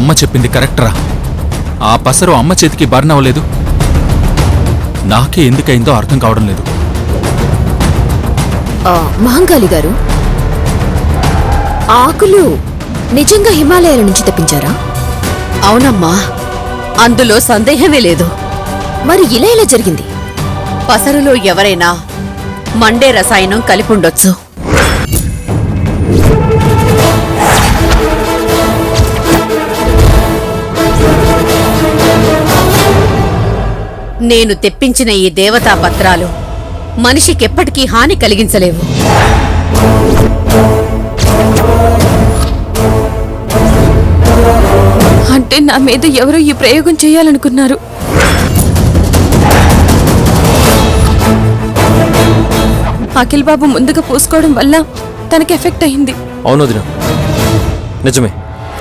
అమ్మ చెప్పింది కరెక్టరా? ఆ పసరు అమ్మ చేతికి బర్న్ అవ్వలేదు. నాకే ఎందుకైందో అర్థం కావడం లేదు. మహంకాళి గారు, ఆకులు నిజంగా హిమాలయాల నుంచి తెప్పించారా? అవునమ్మా, అందులో సందేహమే లేదు. మరి ఇలా ఎలా జరిగింది? పసరులో ఎవరైనా మండే రసాయనం కలిపుండొచ్చు. నేను తెప్పించిన ఈ దేవతా పత్రాలు మనిషికెప్పటికీ హాని కలిగించలేవు. అంటే నా మీద ఎవరో ఈ ప్రయోగం చేయాలనుకున్నారు. అఖిల్ బాబు ముందుగా పూసుకోవడం వల్ల తనకి ఎఫెక్ట్ అయింది. అవును వదినా, నిజమే.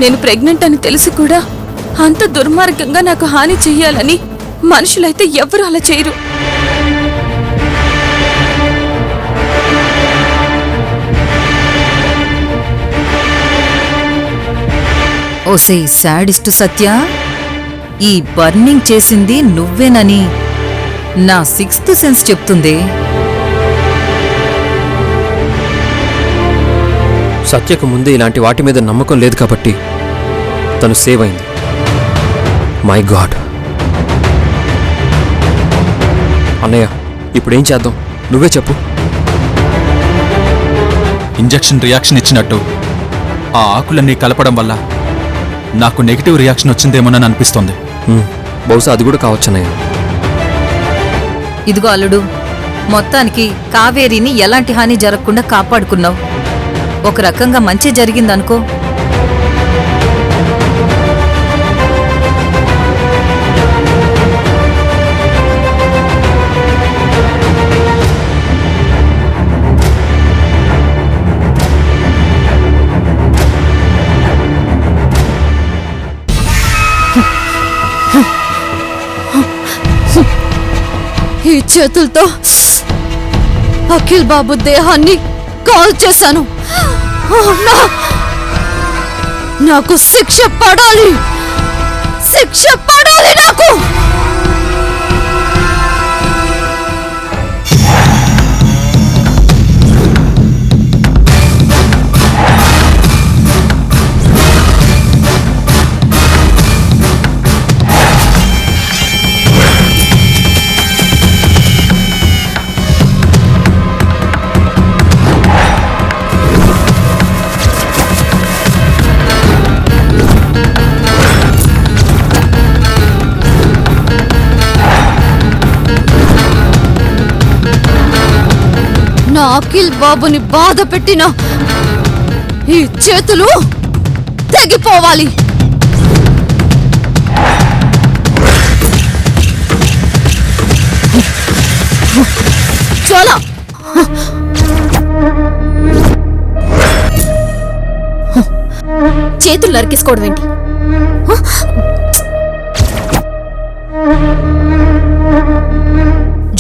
నేను ప్రెగ్నెంట్ అని తెలిసి కూడా అంత దుర్మార్గంగా నాకు హాని చెయ్యాలని మనుషులైతే ఎవరు అలా చేయరు. ఓసే శాడిస్టు సత్య, ఈ బర్నింగ్ చేసింది నువ్వేనని నా 6th సెన్స్ చెప్తుంది. సత్యకు ముందే ఇలాంటి వాటి మీద నమ్మకం లేదు కాబట్టి తను సేవ్ అయింది. My God. అన్నయ్య, ఇప్పుడేం చేద్దాం? నువ్వే చెప్పు. ఇంజెక్షన్ రియాక్షన్ ఇచ్చినట్టు ఆ ఆకులన్నీ కలపడం వల్ల నాకు నెగిటివ్ రియాక్షన్ వచ్చిందేమోనని అనిపిస్తోంది. బహుశా అది కూడా కావచ్చన్నయ్య. ఇదిగో అల్లుడు, మొత్తానికి కావేరీని ఎలాంటి హాని జరగకుండా కాపాడుకున్నావు. ఒక రకంగా మంచి జరిగిందనుకో. ఈ చేతులతో అఖిల్ బాబు దేహాన్ని కాల్ చేశాను. నాకు శిక్ష పడాలి, శిక్ష పడాలి నాకు. నా అఖిల్ బాబుని బాధ పెట్టిన ఈ చేతులు తెగిపోవాలి. చాలా చేతులు నరికేసుకోవడం ఏంటి?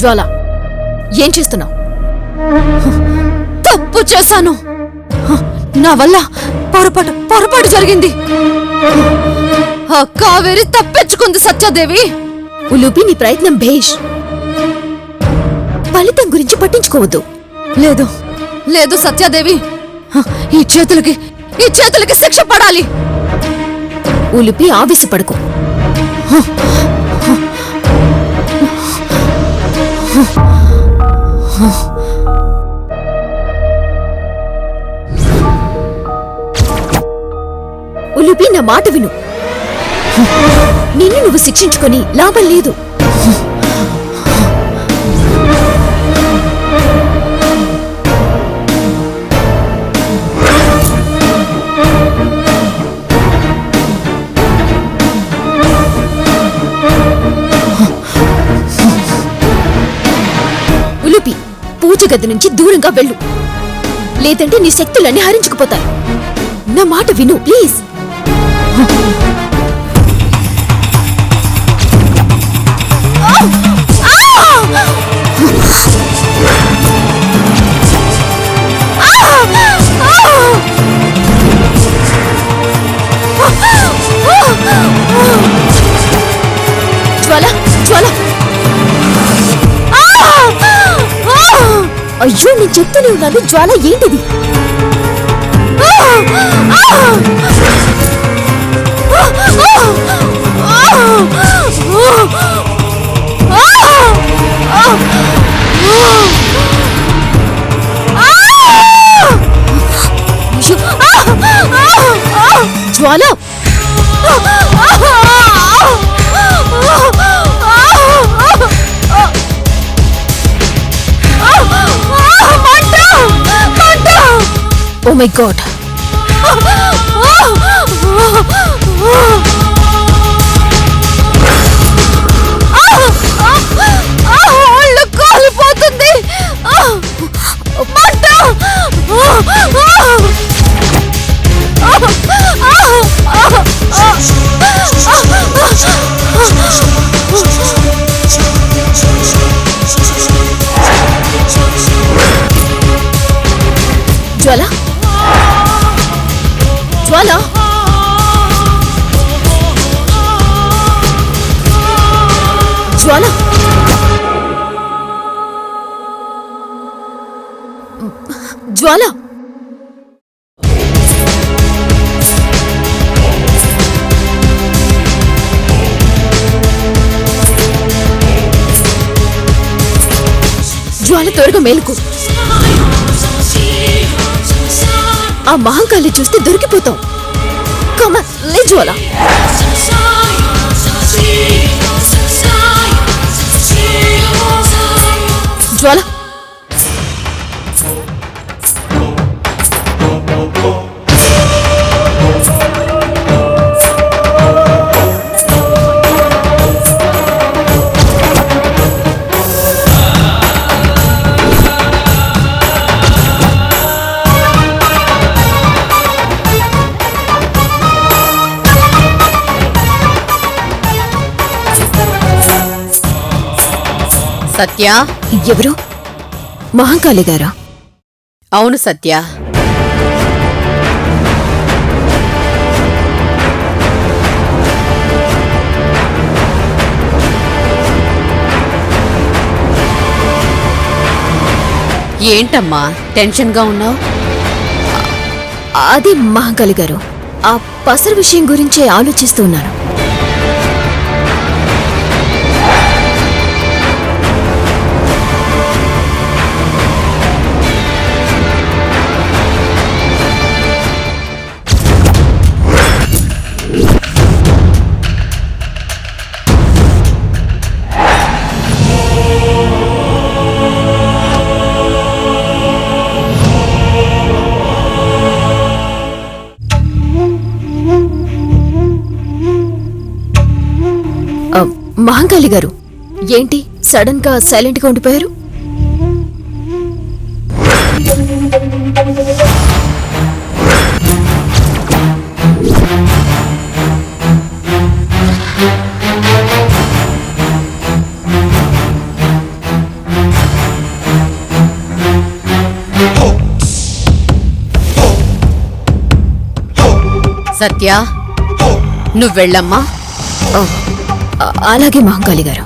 జ్వాల, ఏం చేస్తున్నావు? తప్పు చేశాను. నా వల్ల పొరపాటు జరిగింది. ఆ కావేరి తప్పించుకుంది సత్యాదేవి. ఉలుపి, నీ ప్రయత్నం భేష్. ఫలితం గురించి పట్టించుకోవద్దు. లేదు లేదు సత్యాదేవి, ఈ చేతులకి శిక్ష పడాలి. ఉలుపి, ఆవేశపడుకో. ఉలుపి, నా మాట విను. నిన్ను నువ్వు శిక్షించుకొని లాభం లేదు. ఉలుపి, పూజ గది నుంచి దూరంగా వెళ్ళు, లేదంటే నీ శక్తులన్నీ హరించుకుపోతాయి. నా మాట విను ప్లీజ్. జ్వాల అయ్యో నేను చెప్తూనే ఉన్నాను జ్వాల ఏంటిది జ్వాల ఓ మై గాడ్ ఒళ్ళు కాలిపోతుంది మంట జ్వాల జ్వాల జ్వాల జ్వాల జ్వాల త్వరగా మేలుకు ఆ మహంకాళి చూస్తే దొరికిపోతాం కమ లే జ్వాల జ్వాల సత్య, ఎవరు మహంకాళి గారా అవును సత్య. ఏంటమ్మా టెన్షన్గా ఉన్నావు? అది మహంకాళి గారు ఆ పసరు విషయం గురించే ఆలోచిస్తూ ఉన్నాను. మహంకాళి గారు ఏంటి సడన్ గా సైలెంట్ గా ఉండిపోయారు? సత్య, నువ్వెళ్ళమ్మా. అలాగే మహంకాళి గారు.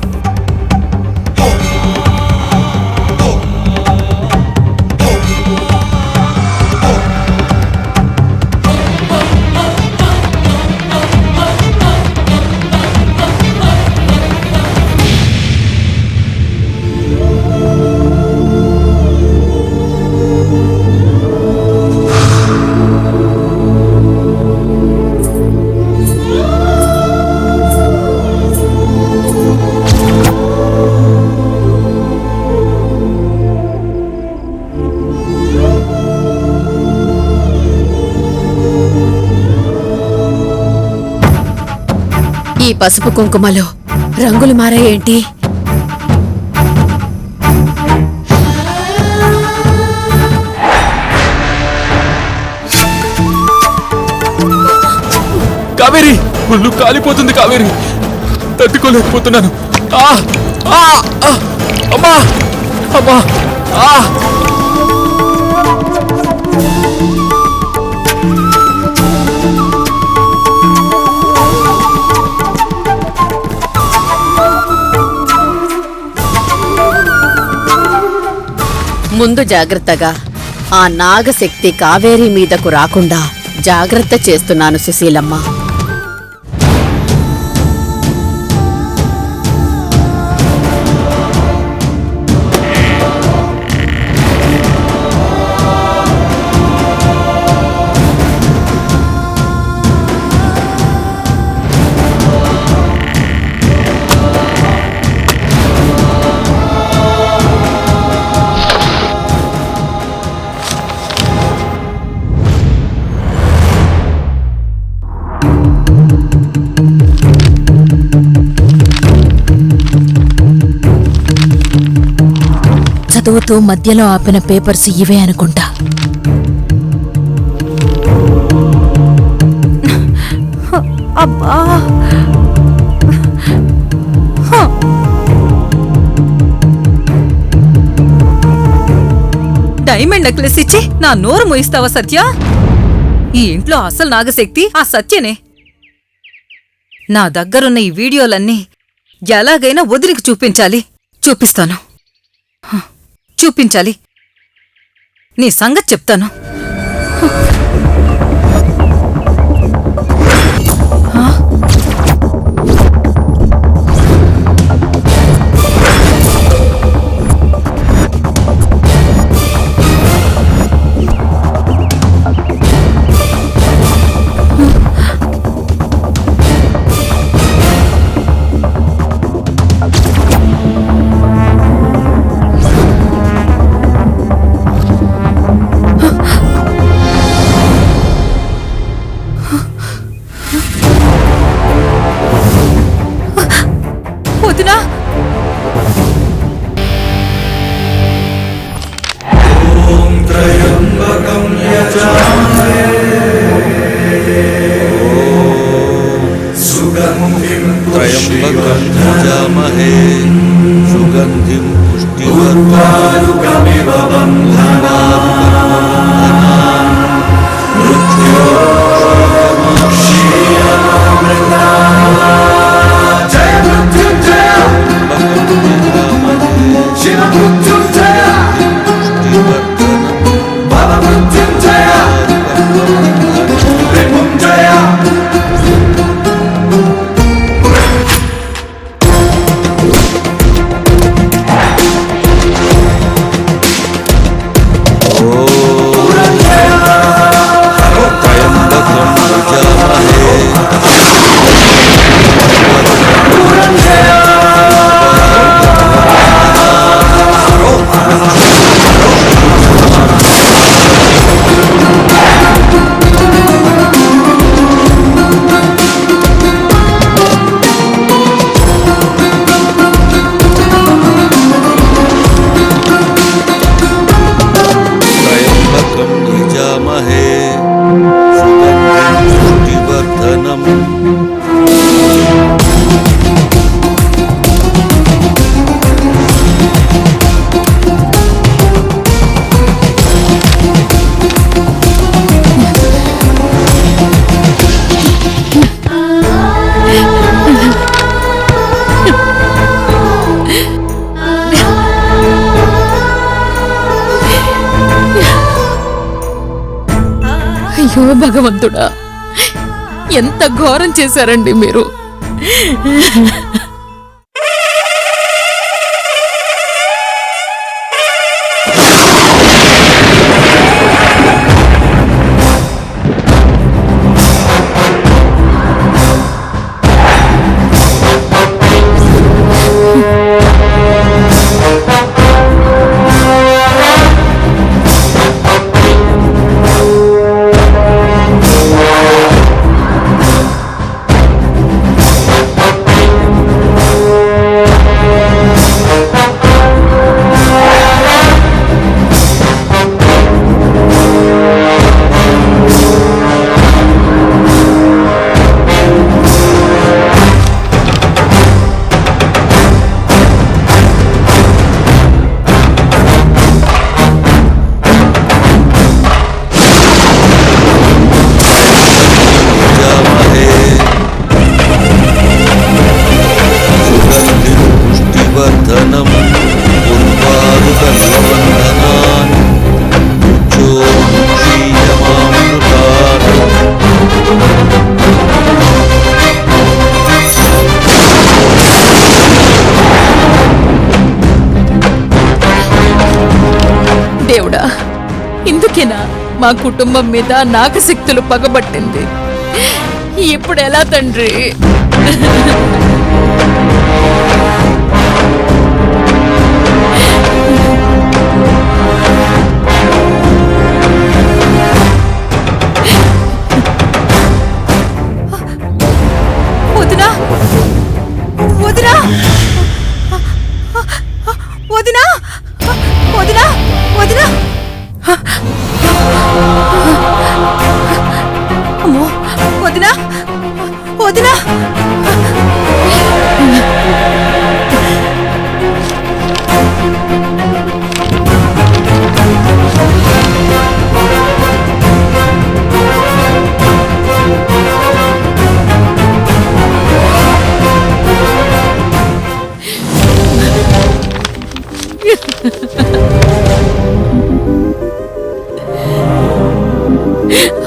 ఈ పసుపు కుంకుమలో రంగులు మారాయేంటి? కావేరి, ఒళ్ళు కాలిపోతుంది కావేరి, తట్టుకోలేకపోతున్నాను. అమ్మా అమ్మా ముందు జాగ్రత్తగా ఆ నాగశక్తి కావేరి మీదకు రాకుండా జాగ్రత్త చేస్తున్నాను సుశీలమ్మ. చదువుతూ మధ్యలో ఆపిన పేపర్స్ ఇవే అనుకుంటా. అబ్బా, డైమండ్ నెక్లెస్ ఇచ్చి నా నోరు మోయిస్తావా సత్య? ఈ ఇంట్లో అసలు నాగశక్తి ఆ సత్యనే. నా దగ్గరున్న ఈ వీడియోలన్నీ ఎలాగైనా వదిలికి చూపించాలి. చూపిస్తాను, చూపించాలి. నీ సంగతి చెప్తాను. వదినా, త్రయంబకం యజామహే సుగంధిం పుష్టివర్ధనమివ పుష్టివర్ధనం. అయ్యో భగవంతుడా, ఎంత ఘోరం చేశారండి మీరు. అందుకేనా మా కుటుంబం మీద నాగశక్తులు పగబట్టింది. ఇప్పుడు ఎలా తండ్రి? వదినా వదినా వదినా వదినా వదినా అమ్మో వదినా వదినా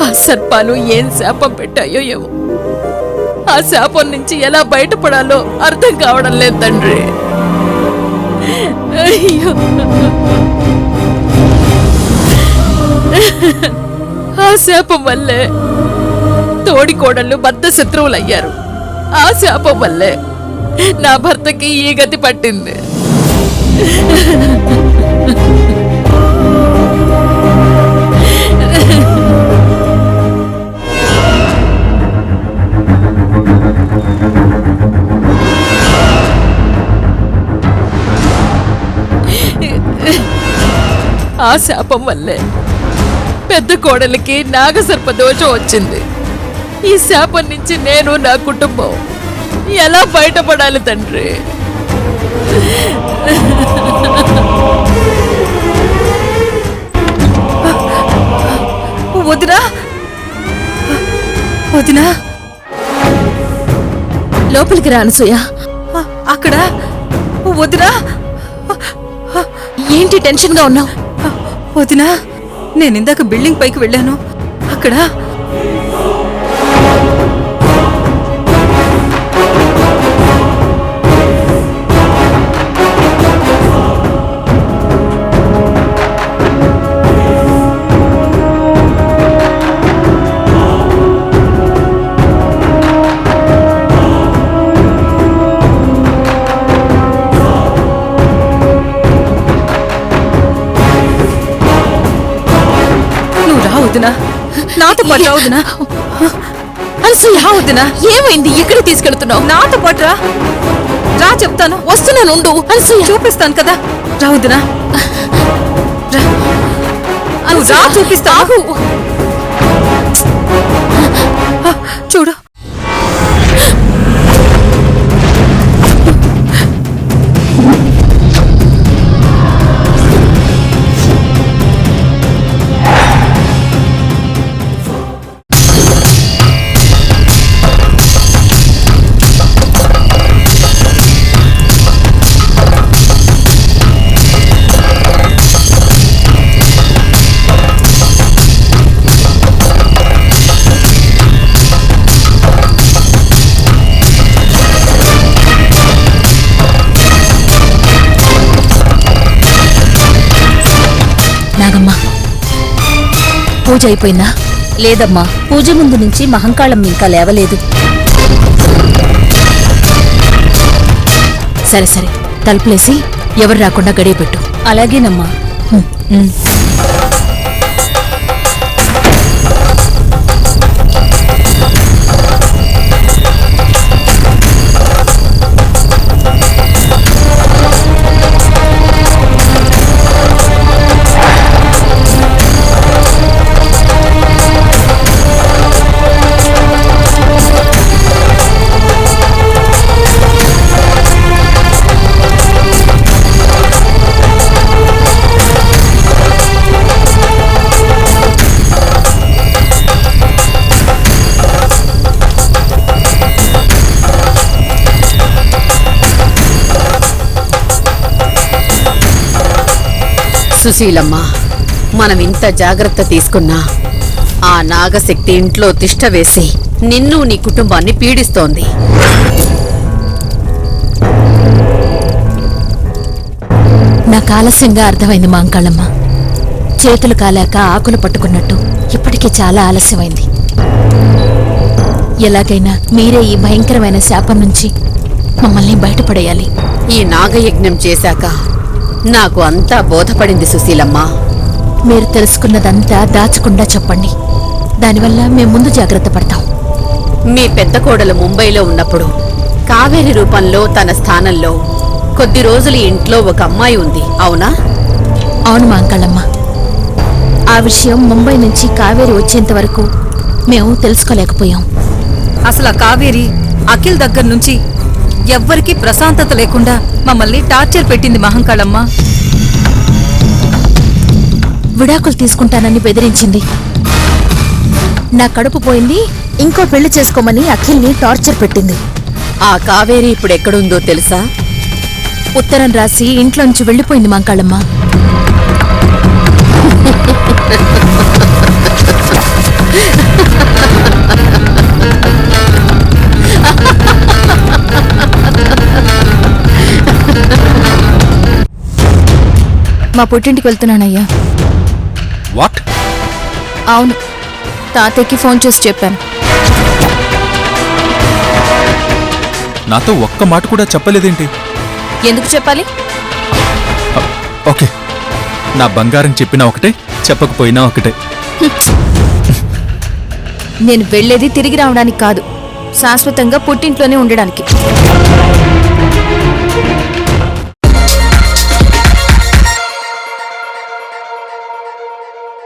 ఆ సర్పాలు ఏం శాపం పెట్టాయో ఏమో. ఆ శాపం నుంచి ఎలా బయటపడాలో అర్థం కావడం లేదు తండ్రి. అయ్యో, ఆ శాపం వల్లే తోడికోడళ్ళు బద్ద శత్రువులయ్యారు. ఆ శాపం వల్లే నా భర్తకి ఈ గతి పట్టింది. ఆ శాపం వల్లే పెద్ద కోడలికి నాగసర్ప దోషం వచ్చింది. ఈ శాపం నుంచి నేను నా కుటుంబం ఎలా బయటపడాలి తండ్రి? వదినా వదినా లోపలికి రా అనసూయ. అక్కడ వదినా ఏంటి టెన్షన్ గా ఉన్నావు? వదినా నేను ఇందాక బిల్డింగ్ పైకి వెళ్ళాను. అక్కడ వదినా నాతో పాటు రా వదినా. అనసూయ, వదినా ఏమైంది? ఎక్కడికి తీసుకెళ్తున్నావు? నాతో పాటు రా. రా చెప్తాను. వస్తున్నాను ఉండు. అనసూయ, చూపిస్తాను కదా. రా వదినా రా. రా చూపిస్తాను. చూడు నాగమ్మ, పూజ అయిపోయిందా? లేదమ్మా, పూజ ముందు నుంచి మహంకాళం ఇంకా లేవలేదు. సరే సరే, తలుపులేసి ఎవరు రాకుండా గడియ పెట్టు. అలాగేనమ్మా. సుశీలమ్మ, మనం ఇంత జాగ్రత్త తీసుకున్నా ఆ నాగశక్తి ఇంట్లో తిష్ట వేసి నిన్ను నీ కుటుంబాన్ని పీడిస్తోంది. నాకు ఆలస్యంగా అర్థమైంది మాంకాళమ్మ. చేతులు కాలాక ఆకులు పట్టుకున్నట్టు ఇప్పటికే చాలా ఆలస్యమైంది. ఎలాగైనా మీరే ఈ భయంకరమైన శాపం నుంచి మమ్మల్ని బయటపడేయాలి. ఈ నాగయజ్ఞం చేశాక నాకు అంతా బోధపడింది సుశీలమ్మ. మీరు తెలుసుకున్నదంతా దాచకుండా చెప్పండి. దానివల్ల మేము ముందు జాగ్రత్త పడతాం. మీ పెద్ద కోడలు ముంబైలో ఉన్నప్పుడు కావేరి రూపంలో తన స్థానంలో కొద్ది రోజులు ఇంట్లో ఒక అమ్మాయి ఉంది, అవునా? అవును మాంకాళమ్మ. ఆ విషయం ముంబై నుంచి కావేరి వచ్చేంత వరకు మేము తెలుసుకోలేకపోయాం. అసలు ఆ కావేరి అఖిల్ దగ్గర నుంచి ఎవ్వరికీ ప్రశాంతత లేకుండా మమ్మల్ని టార్చర్ పెట్టింది మహంకాళమ్మ. విడాకులు తీసుకుంటానని బెదిరించింది. నా కడుపు పోయింది, ఇంకో పెళ్లి చేసుకోమని అఖిల్ని టార్చర్ పెట్టింది. ఆ కావేరి ఇప్పుడెక్కడుందో తెలుసా? ఉత్తరం రాసి ఇంట్లోంచి వెళ్ళిపోయింది మాంకాళమ్మ. మా పుట్టింటికి వెళ్తున్నానయ్యా. వాట్? అవును, తాతయ్యకి ఫోన్ చేసి చెప్పాను. నాతో ఒక్క మాట కూడా చెప్పలేదేంటి? ఎందుకు చెప్పాలి? ఓకే, నా బంగారం చెప్పినా ఒకటే, చెప్పకపోయినా ఒకటే. నేను వెళ్ళేది తిరిగి రావడానికి కాదు, శాశ్వతంగా పుట్టింట్లోనే ఉండడానికి.